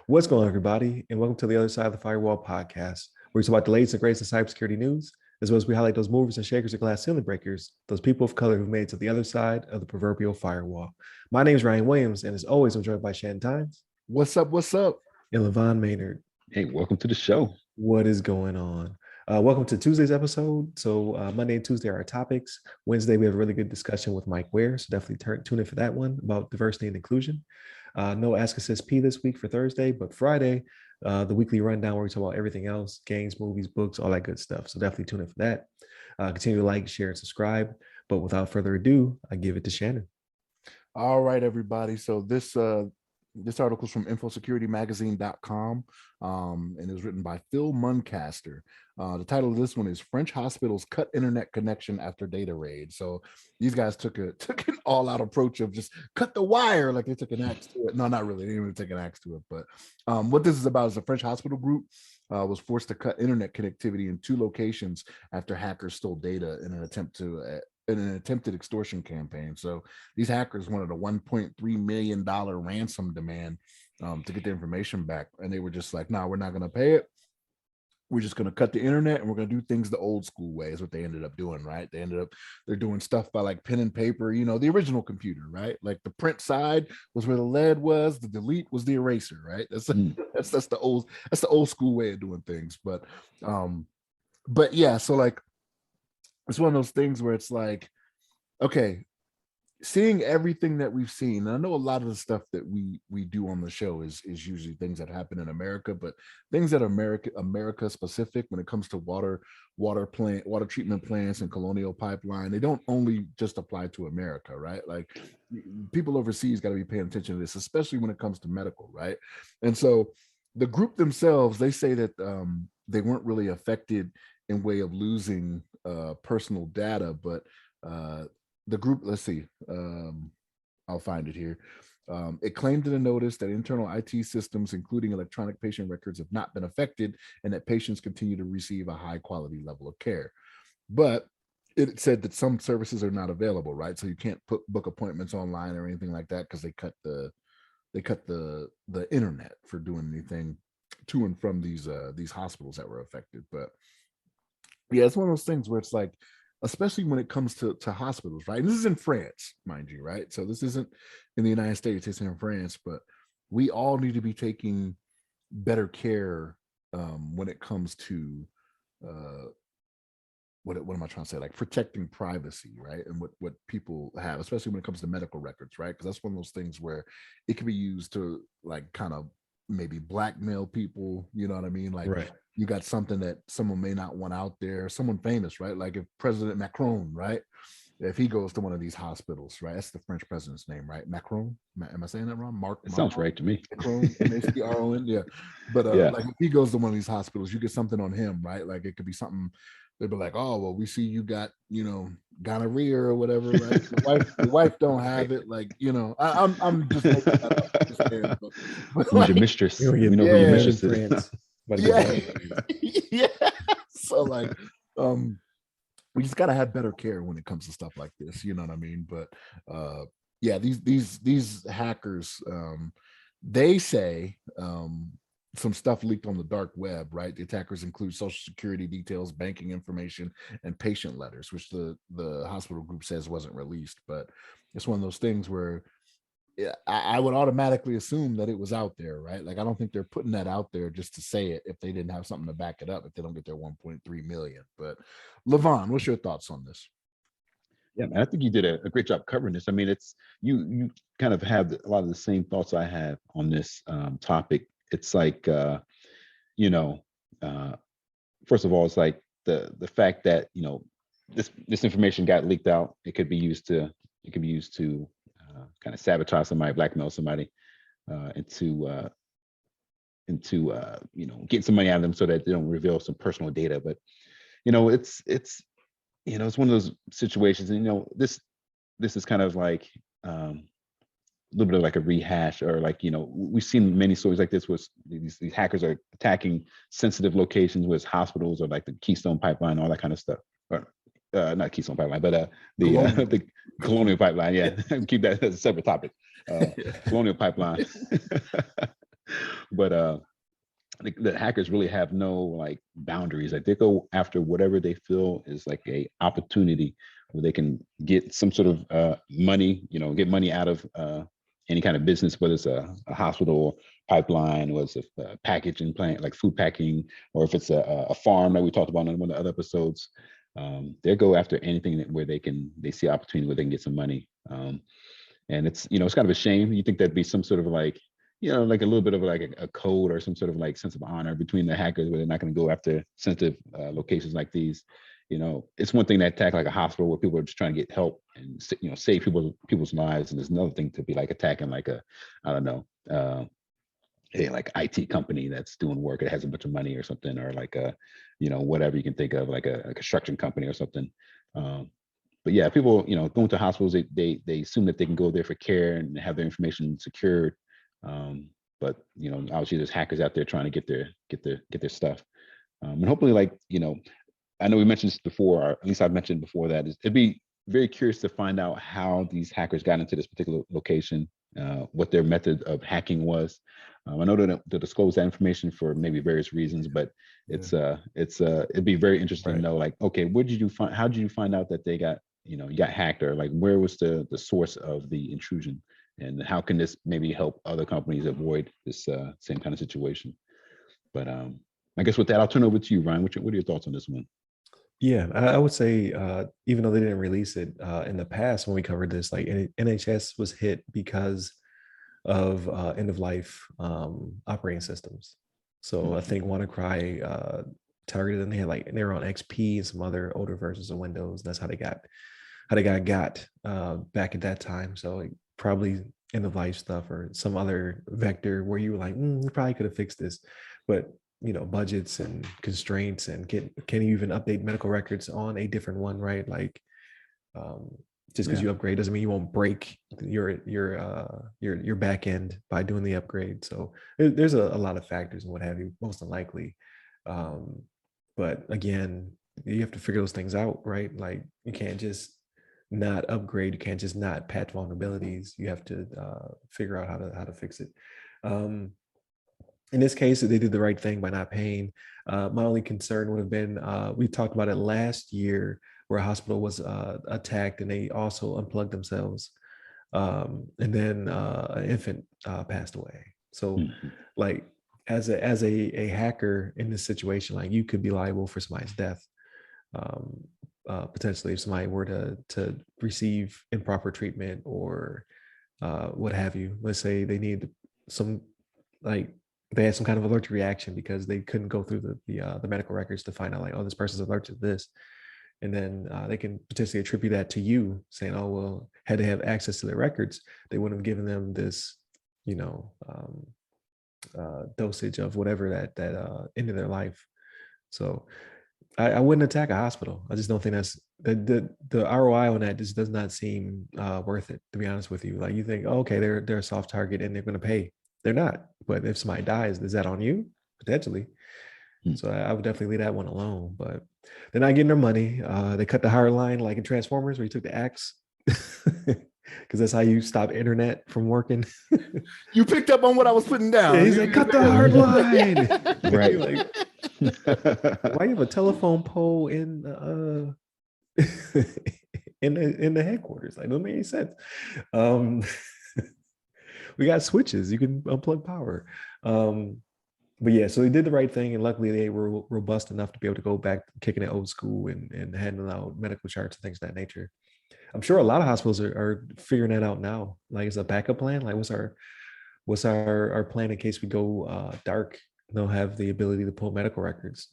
What's going on, everybody, and welcome to the Other Side of the Firewall podcast, where we talk about the latest and greatest in cybersecurity news, as well as we highlight those movers and shakers and glass ceiling breakers, those people of color who made it to the other side of the proverbial firewall. My name is Ryan Williams, and as always, I'm joined by Shannon Tynes. What's up? What's up? And LeVon Maynard. Hey, welcome to the show. What is going on? Welcome to Tuesday's episode. So Monday and Tuesday are our topics. Wednesday, we have a really good discussion with Mike Ware, so definitely tune in for that one about diversity and inclusion. No Ask Assist P this week for Thursday, but Friday, the weekly rundown where we talk about everything else, games, movies, books, all that good stuff. So definitely tune in for that. Continue to like, share, and subscribe. But without further ado, I give it to Shannon. All right, everybody. So this article is from infosecuritymagazine.com and is written by Phil Muncaster. The title of this one is French Hospitals Cut Internet Connection After Data Raid. So these guys took an all-out approach of just cut the wire, like they took an axe to it. No, not really. They didn't even take an axe to it. But what this is about is a French hospital group was forced to cut internet connectivity in 2 locations after hackers stole data in an attempted extortion campaign. So these hackers wanted a $1.3 million ransom demand to get the information back. And they were just like, no, we're not going to pay it. We're just going to cut the internet and we're going to do things the old school way is what they ended up doing, right? They're doing stuff by like pen and paper, the original computer, right? Like the print side was where the lead was, the delete was the eraser, right? That's the old school way of doing things. But yeah, so like, it's one of those things where it's like, okay, seeing everything that we've seen, and I know a lot of the stuff that we do on the show is usually things that happen in America, but things that are America specific when it comes to water treatment plants and colonial pipeline, they don't only just apply to America, right? Like people overseas got to be paying attention to this, especially when it comes to medical, right? And so the group themselves, they say that they weren't really affected in way of losing personal data, but the group, let's see, I'll find it here. It claimed in a notice that internal IT systems, including electronic patient records, have not been affected and that patients continue to receive a high quality level of care. But it said that some services are not available, right? So you can't book appointments online or anything like that because they cut the internet for doing anything to and from these hospitals that were affected. But yeah, it's one of those things where it's like, especially when it comes to hospitals, right? And this is in France, mind you, right? So this isn't in the United States, it's in France, but we all need to be taking better care when it comes to what am I trying to say? Like protecting privacy, right? And what people have, especially when it comes to medical records, right? Because that's one of those things where it can be used to like kind of maybe blackmail people, you know what I mean? Like right. You got something that someone may not want out there, someone famous, right? Like if President Macron, right? If he goes to one of these hospitals, right? That's the French president's name, right? Macron? Am I saying that wrong? It sounds right to me. Macron, M-A-C-R-O-N, yeah. But yeah. Like if he goes to one of these hospitals, you get something on him, right? Like it could be something, they'd be like, oh, well, we see you got, gonorrhea or whatever, right? Your wife don't have it. Like, I'm just making that up. Who's like, your mistress? We know who your mistress is. Yeah. So like, we just got to have better care when it comes to stuff like this. You know what I mean? But yeah, these hackers, they say some stuff leaked on the dark web, right? The attackers include social security details, banking information, and patient letters, which the hospital group says wasn't released. But it's one of those things where I would automatically assume that it was out there, right? Like, I don't think they're putting that out there just to say it if they didn't have something to back it up, if they don't get their 1.3 million. But LeVon, what's your thoughts on this? Yeah, man, I think you did a great job covering this. I mean, it's you kind of have a lot of the same thoughts I have on this topic. It's like, first of all, it's like the fact that, this information got leaked out. It could be used to kind of sabotage somebody, blackmail somebody into getting some money out of them so that they don't reveal some personal data. But it's one of those situations, and this is kind of like a little bit of like a rehash, or like we've seen many stories like this, where these hackers are attacking sensitive locations, with hospitals or like the Keystone Pipeline, all that kind of stuff. Or not Keystone Pipeline, but the Colonial Pipeline, yeah. Keep that as a separate topic. Yeah. Colonial Pipeline. But the hackers really have no like boundaries. Like they go after whatever they feel is like a opportunity where they can get some sort of money, get money out of any kind of business, whether it's a hospital or pipeline, or it's a packaging plant like food packing, or if it's a farm that we talked about in one of the other episodes. They go after anything where they see opportunity where they can get some money. And it's it's kind of a shame. You think that'd be some sort of like like a little bit of like a code or some sort of like sense of honor between the hackers, where they're not going to go after sensitive locations like these. It's one thing to attack like a hospital where people are just trying to get help and save people's lives, and there's another thing to be like attacking like I don't know, a like IT company that's doing work. It has a bunch of money or something, or like a whatever you can think of, like a construction company or something. But yeah, people going to hospitals, they assume that they can go there for care and have their information secured. But obviously there's hackers out there trying to get their stuff. And hopefully, like I know we mentioned this before, or at least I've mentioned before, that it'd be very curious to find out how these hackers got into this particular location, what their method of hacking was. I know that to disclose that information for maybe various reasons, but it'd be very interesting to know, like, okay, how did you find out that they got you got hacked, or like where was the source of the intrusion, and how can this maybe help other companies avoid this same kind of situation? But I guess with that, I'll turn over to you, Ryan. What are your thoughts on this one? Yeah, I would say even though they didn't release it in the past when we covered this, like NHS was hit because of end of life operating systems. So I think WannaCry targeted them. They were on XP and some other older versions of Windows. That's how they got back at that time. So like, probably end of life stuff or some other vector where you were like, we probably could have fixed this, but budgets and constraints, and can you even update medical records on a different one, right? Like just because you upgrade doesn't mean you won't break your back end by doing the upgrade. So there's a lot of factors and what have you, most unlikely. But again, you have to figure those things out, right? Like you can't just not upgrade, you can't just not patch vulnerabilities. You have to figure out how to fix it. In this case, they did the right thing by not paying. My only concern would have been, we talked about it last year, where a hospital was attacked and they also unplugged themselves. And then an infant passed away. So like as a hacker in this situation, like you could be liable for somebody's death. Potentially if somebody were to receive improper treatment or what have you. Let's say they need some, like they had some kind of allergic reaction because they couldn't go through the medical records to find out, like, oh, this person's allergic to this. And then they can potentially attribute that to you, saying, oh, well, had they have access to their records, they wouldn't have given them this, dosage of whatever that ended their life. So I wouldn't attack a hospital. I just don't think that's the ROI on that just does not seem worth it, to be honest with you. Like you think, oh, okay, they're a soft target and they're going to pay. They're not. But if somebody dies, is that on you? Potentially. So I would definitely leave that one alone. But they're not getting their money. They cut the hardline like in Transformers, where you took the axe. Because that's how you stop internet from working. You picked up on what I was putting down. Yeah, he's like, cut the hard line. Right. Like, why you have a telephone pole in in the headquarters? Like, don't make any sense. We got switches. You can unplug power. But yeah, so they did the right thing, and luckily they were robust enough to be able to go back kicking it old school and handing out medical charts and things of that nature. I'm sure a lot of hospitals are figuring that out now. Like, it's a backup plan. Like, what's our plan in case we go dark? They'll have the ability to pull medical records.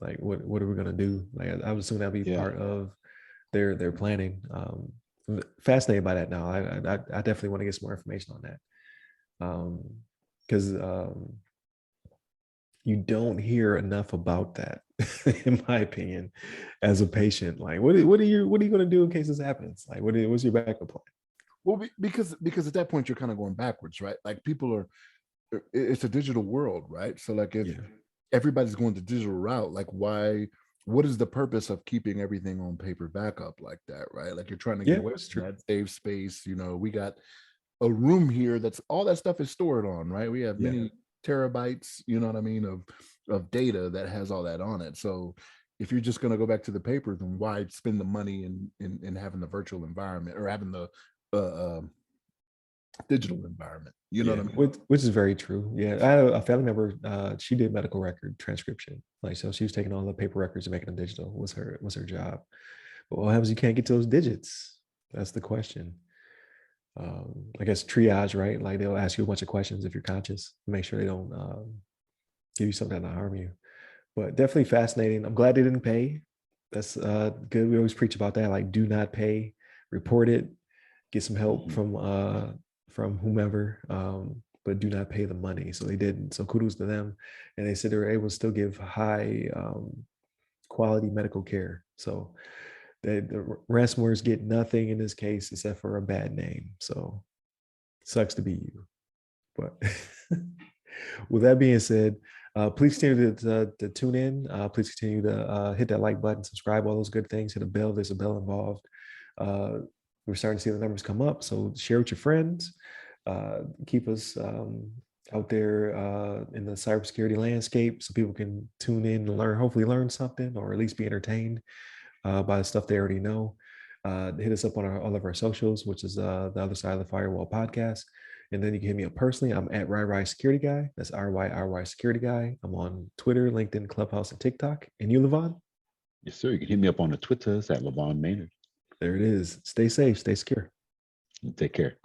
Like, what are we gonna do? Like, I would assume that'd be part of their planning. I'm fascinated by that now. I definitely want to get some more information on that. Because you don't hear enough about that, in my opinion, as a patient. Like, what are you going to do in case this happens? Like, what's your backup plan? Well, because at that point you're kind of going backwards, right? Like it's a digital world, right? So like if everybody's going the digital route, like why what is the purpose of keeping everything on paper backup like that, right? Like you're trying to get away from that, save space. We got a room here that's all that stuff is stored on, right? We have many terabytes, you know what I mean, of data that has all that on it. So if you're just going to go back to the paper, then why spend the money in having the virtual environment or having the digital environment? You know what I mean? Which is very true. Yeah, I had a family member. She did medical record transcription, like so she was taking all the paper records and making them digital. Was her job. But what happens? You can't get to those digits. That's the question. I guess triage, right? Like they'll ask you a bunch of questions if you're conscious, make sure they don't give you something that'll harm you. But definitely fascinating. I'm glad they didn't pay. That's good. We always preach about that. Like, do not pay, report it, get some help from whomever, but do not pay the money. So they didn't. So kudos to them. And they said they were able to still give high quality medical care. So the ransomwares get nothing in this case except for a bad name. So sucks to be you. But with that being said, please continue to tune in. Please continue to hit that like button, subscribe, all those good things. Hit a bell. There's a bell involved. We're starting to see the numbers come up. So share with your friends. Keep us out there in the cybersecurity landscape so people can tune in and learn, hopefully learn something, or at least be entertained by the stuff they already know. Hit us up on all of our socials, which is the Other Side of the Firewall podcast. And then you can hit me up personally. I'm at RyRy Security Guy. That's RYRY Security Guy. I'm on Twitter, LinkedIn, Clubhouse, and TikTok. And you, LeVon? Yes, sir. You can hit me up on the Twitters at LeVon Maynard. There it is. Stay safe. Stay secure. Take care.